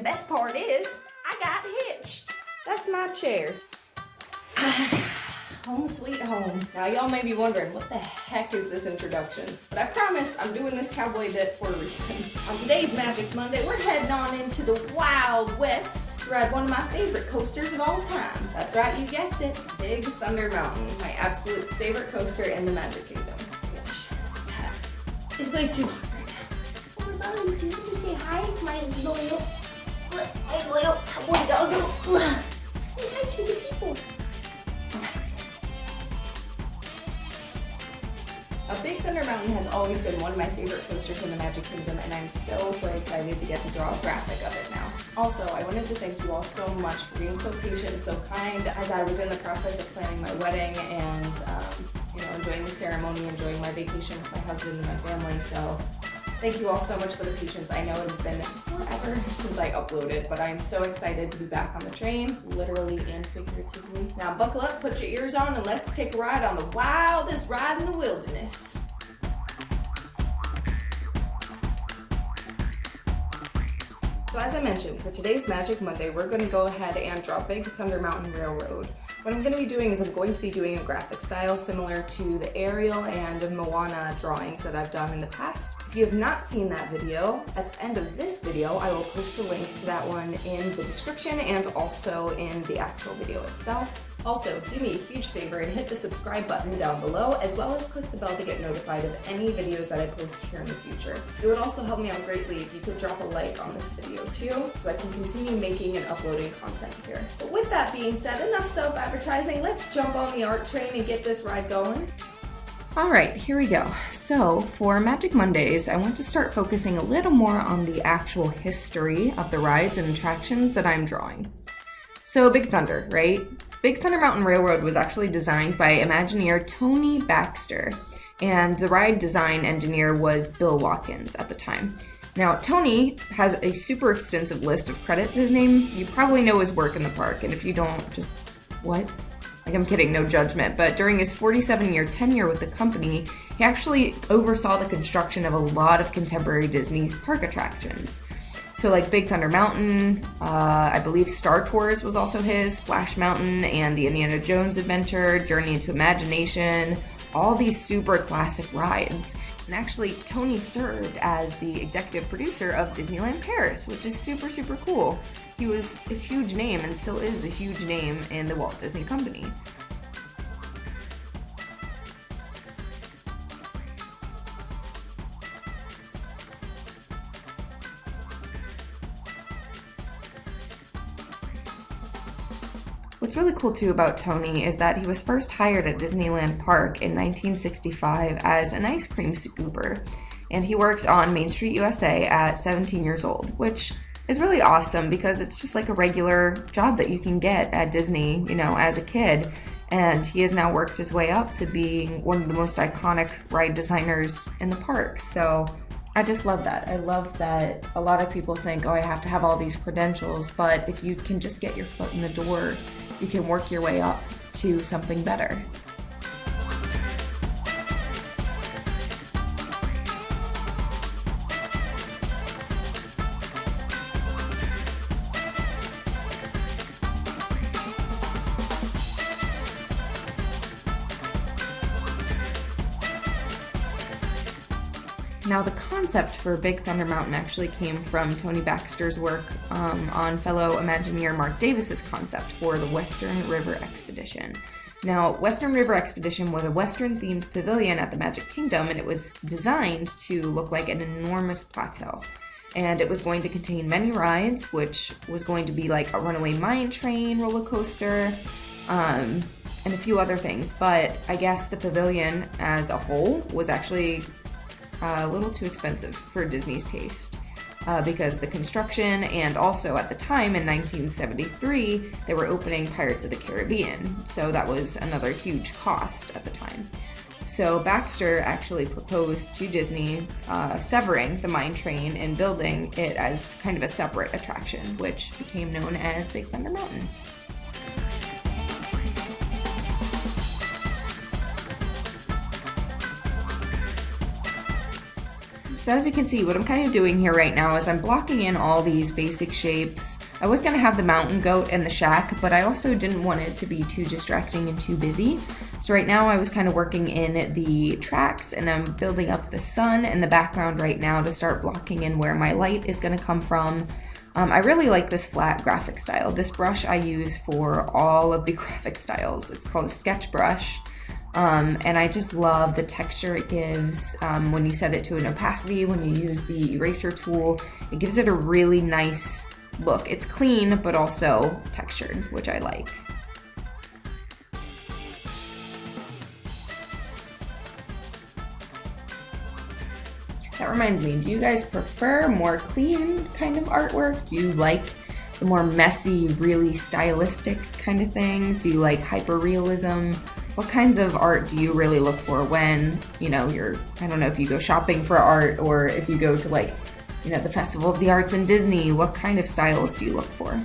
the best part is, I got hitched. That's my chair. Home sweet home. Now y'all may be wondering, what the heck is this introduction? But I promise I'm doing this cowboy bit for a reason. On today's Magic Monday, we're heading on into the Wild West to ride one of my favorite coasters of all time. That's right, you guessed it, Big Thunder Mountain, my absolute favorite coaster in the Magic Kingdom. Oh my gosh, this hat is way too hot right now. Oh my god, did you say hi, my loyal cowboy dog? Say hi to the people. Big Thunder Mountain has always been one of my favorite coasters in the Magic Kingdom, and I'm so excited to get to draw a graphic of it now. Also, I wanted to thank you all so much for being so patient, so kind as I was in the process of planning my wedding and enjoying the ceremony, enjoying my vacation with my husband and my family. So thank you all so much for the patience. I know it has been forever since I uploaded, but I'm so excited to be back on the train, literally and figuratively. Now buckle up, put your ears on, and let's take a ride on the wildest ride in the wilderness. So as I mentioned, for today's Magic Monday, we're going to go ahead and draw Big Thunder Mountain Railroad. What I'm going to be doing is I'm going to be doing a graphic style similar to the Ariel and Moana drawings that I've done in the past. If you have not seen that video, at the end of this video, I will post a link to that one in the description and also in the actual video itself. Also, do me a huge favor and hit the subscribe button down below, as well as click the bell to get notified of any videos that I post here in the future. It would also help me out greatly if you could drop a like on this video too, so I can continue making and uploading content here. But with that being said, enough self-advertising, let's jump on the art train and get this ride going. Alright, here we go. So, for Magic Mondays, I want to start focusing a little more on the actual history of the rides and attractions that I'm drawing. So, Big Thunder, right? Big Thunder Mountain Railroad was actually designed by Imagineer Tony Baxter, and the ride design engineer was Bill Watkins at the time. Now, Tony has a super extensive list of credits to his name. You probably know his work in the park, and if you don't, just, what? Like, I'm kidding, no judgment, but during his 47-year tenure with the company, he actually oversaw the construction of a lot of contemporary Disney park attractions. So like Big Thunder Mountain, I believe Star Tours was also his, Splash Mountain, and the Indiana Jones Adventure, Journey into Imagination, all these super classic rides. And actually, Tony served as the executive producer of Disneyland Paris, which is super cool. He was a huge name and still is a huge name in the Walt Disney Company. What's really cool too about Tony is that he was first hired at Disneyland Park in 1965 as an ice cream scooper, and he worked on Main Street USA at 17 years old, which is really awesome because it's just like a regular job that you can get at Disney, as a kid. And he has now worked his way up to being one of the most iconic ride designers in the park. So I just love that. I love that a lot of people think, oh, I have to have all these credentials, but if you can just get your foot in the door, you can work your way up to something better. Now, the concept for Big Thunder Mountain actually came from Tony Baxter's work on fellow Imagineer Mark Davis's concept for the Western River Expedition. Now, Western River Expedition was a Western-themed pavilion at the Magic Kingdom, and it was designed to look like an enormous plateau. And it was going to contain many rides, which was going to be like a runaway mine train roller coaster, and a few other things. But I guess the pavilion as a whole was actually a little too expensive for Disney's taste because the construction, and also at the time in 1973 they were opening Pirates of the Caribbean, so that was another huge cost at the time. So Baxter actually proposed to Disney severing the mine train and building it as kind of a separate attraction, which became known as Big Thunder Mountain. So as you can see, what I'm kind of doing here right now is I'm blocking in all these basic shapes. I was going to have the mountain goat and the shack, but I also didn't want it to be too distracting and too busy. So right now I was kind of working in the tracks, and I'm building up the sun in the background right now to start blocking in where my light is going to come from. I really like this flat graphic style. This brush I use for all of the graphic styles. It's called a sketch brush. And I just love the texture it gives when you set it to an opacity, when you use the eraser tool. It gives it a really nice look. It's clean, but also textured, which I like. That reminds me, do you guys prefer more clean kind of artwork? Do you like the more messy, really stylistic kind of thing? Do you like hyperrealism? What kinds of art do you really look for when, you know, I don't know if you go shopping for art or if you go to, like, you know, the Festival of the Arts in Disney, what kind of styles do you look for?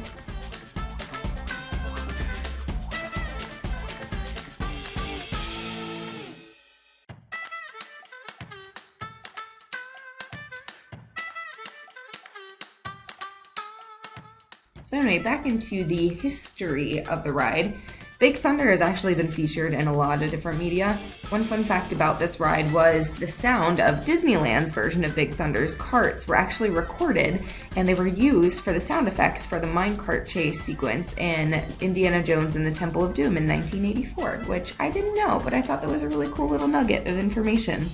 So anyway, back into the history of the ride. Big Thunder has actually been featured in a lot of different media. One fun fact about this ride was the sound of Disneyland's version of Big Thunder's carts were actually recorded, and they were used for the sound effects for the minecart chase sequence in Indiana Jones and the Temple of Doom in 1984, which I didn't know, but I thought that was a really cool little nugget of information.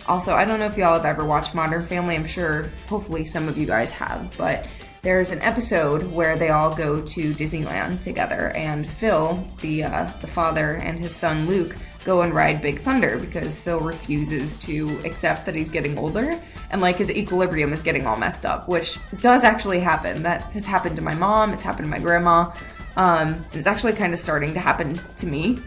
Also, I don't know if y'all have ever watched Modern Family. I'm sure, hopefully some of you guys have, but there's an episode where they all go to Disneyland together, and Phil, the father, and his son Luke go and ride Big Thunder because Phil refuses to accept that he's getting older, and like his equilibrium is getting all messed up, which does actually happen. That has happened to my mom, it's happened to my grandma. It's actually kind of starting to happen to me.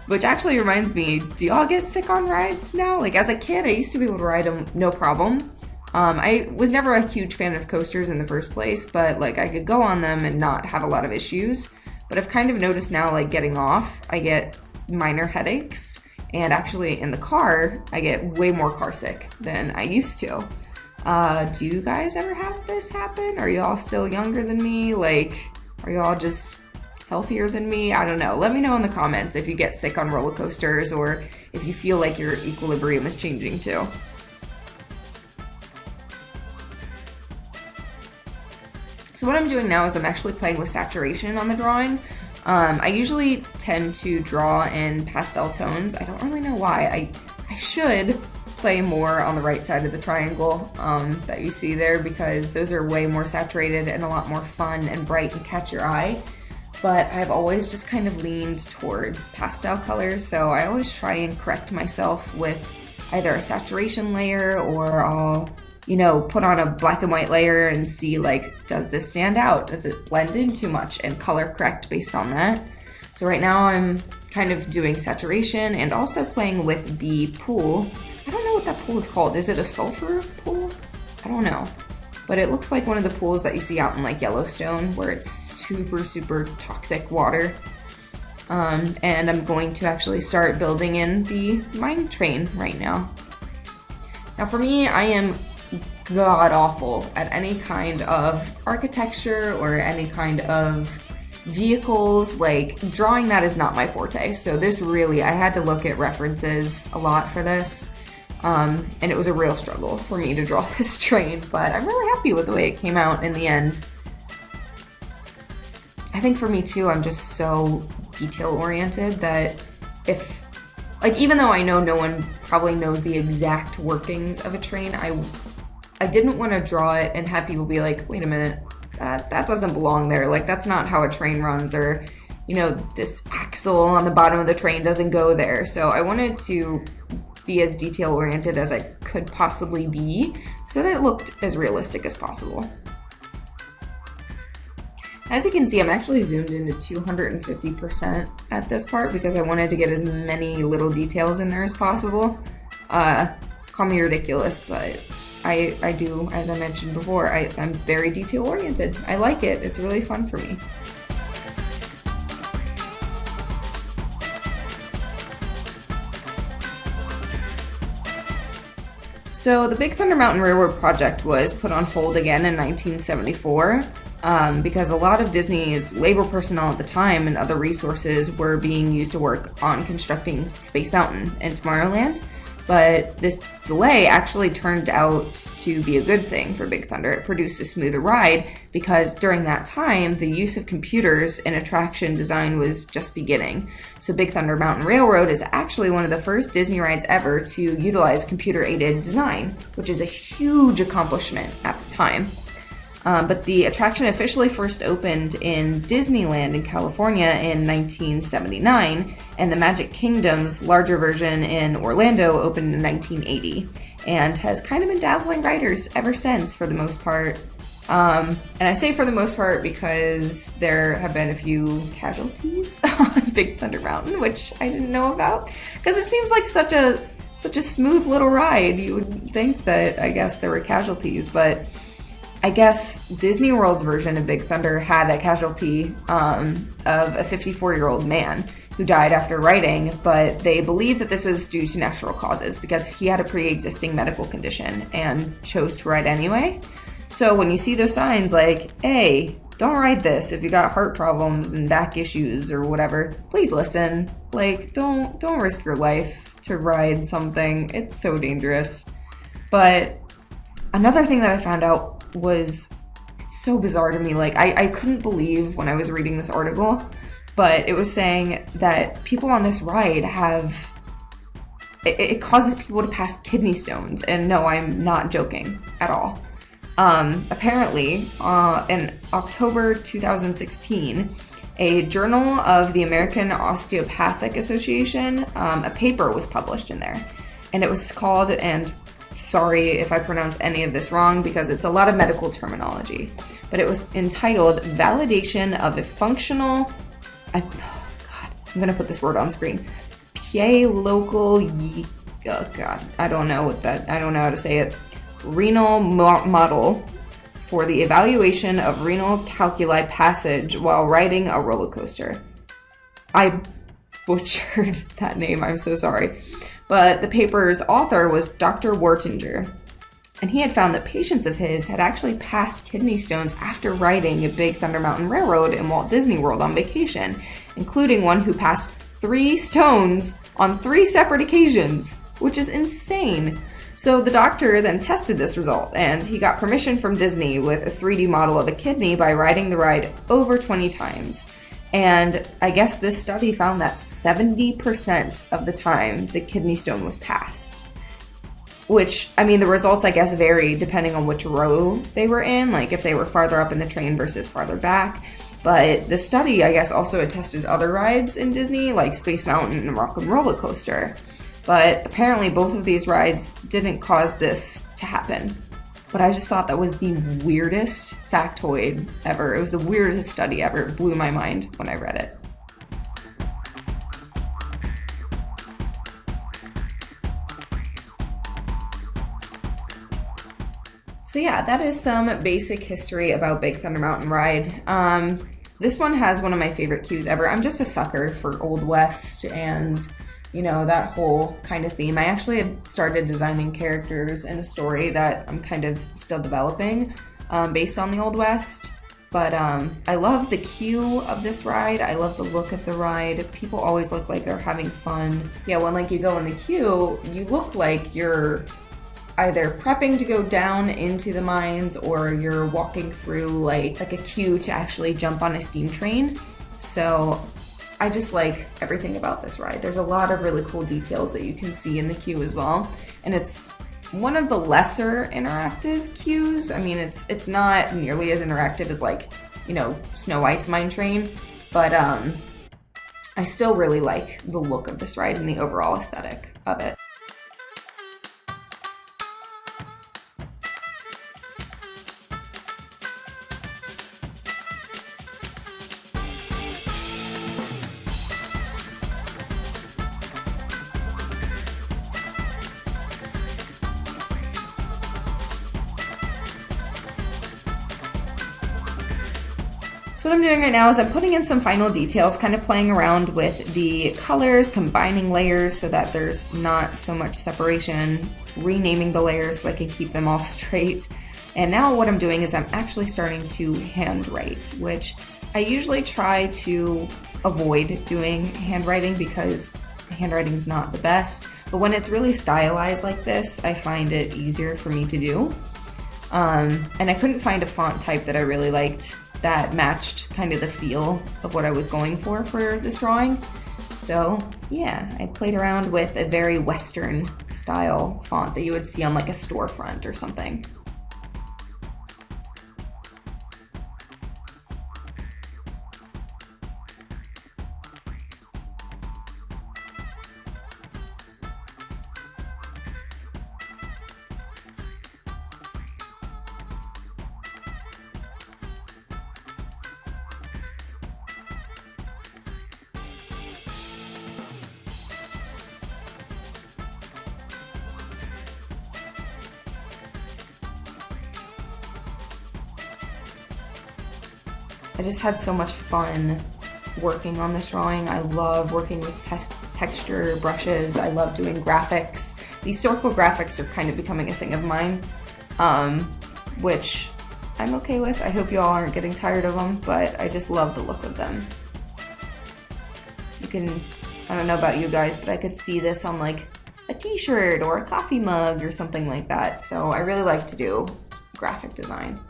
Which actually reminds me, do y'all get sick on rides now? Like as a kid, I used to be able to ride them no problem. I was never a huge fan of coasters in the first place, but like I could go on them and not have a lot of issues. But I've kind of noticed now, like getting off, I get minor headaches, and actually in the car, I get way more car sick than I used to. Do you guys ever have this happen? Are y'all still younger than me? Like, are y'all just healthier than me? I don't know. Let me know in the comments if you get sick on roller coasters or if you feel like your equilibrium is changing too. So what I'm doing now is I'm actually playing with saturation on the drawing. I usually tend to draw in pastel tones. I don't really know why. I should play more on the right side of the triangle that you see there, because those are way more saturated and a lot more fun and bright and catch your eye. But I've always just kind of leaned towards pastel colors, so I always try and correct myself with either a saturation layer, or I'll, you know, put on a black and white layer and see, like, does this stand out? Does it blend in too much? And color correct based on that. So right now I'm kind of doing saturation and also playing with the pool. I don't know what that pool is called. Is it a sulfur pool? I don't know. But it looks like one of the pools that you see out in like Yellowstone, where it's super, super toxic water. And I'm going to actually start building in the mine train right now. Now for me, I am god awful at any kind of architecture or any kind of vehicles. Like, drawing that is not my forte. So this really, I had to look at references a lot for this. And it was a real struggle for me to draw this train, but I'm really happy with the way it came out in the end. I think for me too, I'm just so detail oriented that if, like, even though I know no one probably knows the exact workings of a train, I didn't want to draw it and have people be like, wait a minute, that doesn't belong there. Like, that's not how a train runs, or, you know, this axle on the bottom of the train doesn't go there. So I wanted to be as detail oriented as I could possibly be so that it looked as realistic as possible. As you can see, I'm actually zoomed into 250% at this part because I wanted to get as many little details in there as possible. Call me ridiculous, but I do, as I mentioned before, I'm very detail oriented. I like it. It's really fun for me. So the Big Thunder Mountain Railroad project was put on hold again in 1974 because a lot of Disney's labor personnel at the time and other resources were being used to work on constructing Space Mountain in Tomorrowland. But this delay actually turned out to be a good thing for Big Thunder. It produced a smoother ride because during that time, the use of computers in attraction design was just beginning. So Big Thunder Mountain Railroad is actually one of the first Disney rides ever to utilize computer-aided design, which is a huge accomplishment at the time. But the attraction officially first opened in Disneyland in California in 1979, and the Magic Kingdom's larger version in Orlando opened in 1980, and has kind of been dazzling riders ever since, for the most part. And I say for the most part because there have been a few casualties on Big Thunder Mountain, which I didn't know about, because it seems like such a smooth little ride. You would think that, I guess, there were casualties, but I guess Disney World's version of Big Thunder had a casualty of a 54-year-old man who died after riding, but they believe that this was due to natural causes because he had a pre-existing medical condition and chose to ride anyway. So when you see those signs like, hey, don't ride this if you got heart problems and back issues or whatever, please listen. Like, don't risk your life to ride something. It's so dangerous. But another thing that I found out was so bizarre to me. Like, I couldn't believe when I was reading this article, but it was saying that people on this ride it causes people to pass kidney stones. And no, I'm not joking at all. Apparently, in October 2016, a Journal of the American Osteopathic Association, a paper was published in there. And it was called, and sorry if I pronounce any of this wrong because it's a lot of medical terminology, but it was entitled Validation of a Functional, I'm gonna put this word on screen, local I don't know how to say it, renal model for the evaluation of renal calculi passage while riding a roller coaster. I butchered that name, I'm so sorry. But the paper's author was Dr. Wartinger, and he had found that patients of his had actually passed kidney stones after riding a Big Thunder Mountain Railroad in Walt Disney World on vacation, including one who passed 3 stones on 3 separate occasions, which is insane. So the doctor then tested this result, and he got permission from Disney with a 3D model of a kidney by riding the ride over 20 times. And I guess this study found that 70% of the time the kidney stone was passed. Which, I mean, the results, I guess, vary depending on which row they were in, like if they were farther up in the train versus farther back. But the study, I guess, also had tested other rides in Disney, like Space Mountain and Rock 'n' Roller Coaster. But apparently both of these rides didn't cause this to happen. But I just thought that was the weirdest factoid ever. It was the weirdest study ever. It blew my mind when I read it. So yeah, that is some basic history about Big Thunder Mountain Ride. This one has one of my favorite queues ever. I'm just a sucker for Old West and, you know, that whole kind of theme. I actually had started designing characters in a story that I'm kind of still developing based on the Old West. But I love the queue of this ride. I love the look of the ride. People always look like they're having fun. Yeah, when like you go in the queue, you look like you're either prepping to go down into the mines or you're walking through like a queue to actually jump on a steam train. So I just like everything about this ride. There's a lot of really cool details that you can see in the queue as well. And it's one of the lesser interactive queues. I mean, it's not nearly as interactive as like, you know, Snow White's mine train, but I still really like the look of this ride and the overall aesthetic of it. So what I'm doing right now is I'm putting in some final details, kind of playing around with the colors, combining layers so that there's not so much separation, renaming the layers so I can keep them all straight. And now what I'm doing is I'm actually starting to handwrite, which I usually try to avoid doing handwriting because handwriting is not the best. But when it's really stylized like this, I find it easier for me to do. And I couldn't find a font type that I really liked that matched kind of the feel of what I was going for this drawing. So yeah, I played around with a very Western style font that you would see on like a storefront or something. I just had so much fun working on this drawing. I love working with texture brushes. I love doing graphics. These circle graphics are kind of becoming a thing of mine, which I'm okay with. I hope you all aren't getting tired of them, but I just love the look of them. You can, I don't know about you guys, but I could see this on like a t-shirt or a coffee mug or something like that. So I really like to do graphic design.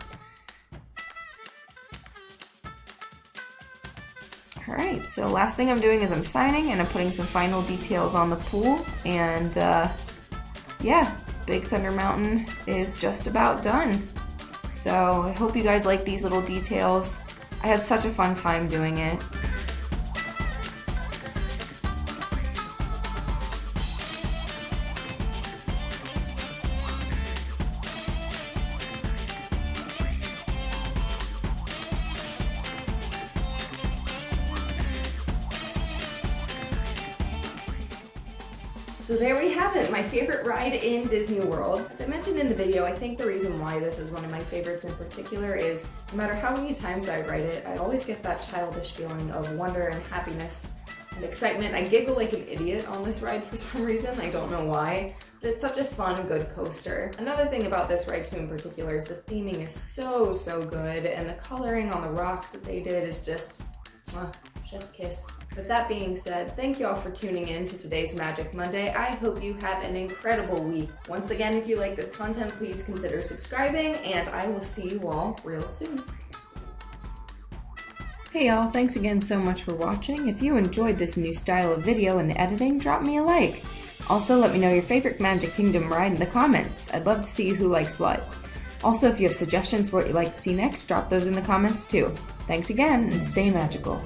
Alright, so last thing I'm doing is I'm signing and I'm putting some final details on the pool, and yeah, Big Thunder Mountain is just about done. So I hope you guys like these little details. I had such a fun time doing it. So there we have it, my favorite ride in Disney World. As I mentioned in the video, I think the reason why this is one of my favorites in particular is no matter how many times I ride it, I always get that childish feeling of wonder and happiness and excitement. I giggle like an idiot on this ride for some reason, I don't know why, but it's such a fun, good coaster. Another thing about this ride too in particular is the theming is so good, and the coloring on the rocks that they did is just, chef's kiss. With that being said, thank you all for tuning in to today's Magic Monday. I hope you have an incredible week. Once again, if you like this content, please consider subscribing, and I will see you all real soon. Hey y'all, thanks again so much for watching. If you enjoyed this new style of video and the editing, drop me a like. Also, let me know your favorite Magic Kingdom ride in the comments. I'd love to see who likes what. Also, if you have suggestions for what you'd like to see next, drop those in the comments too. Thanks again, and stay magical.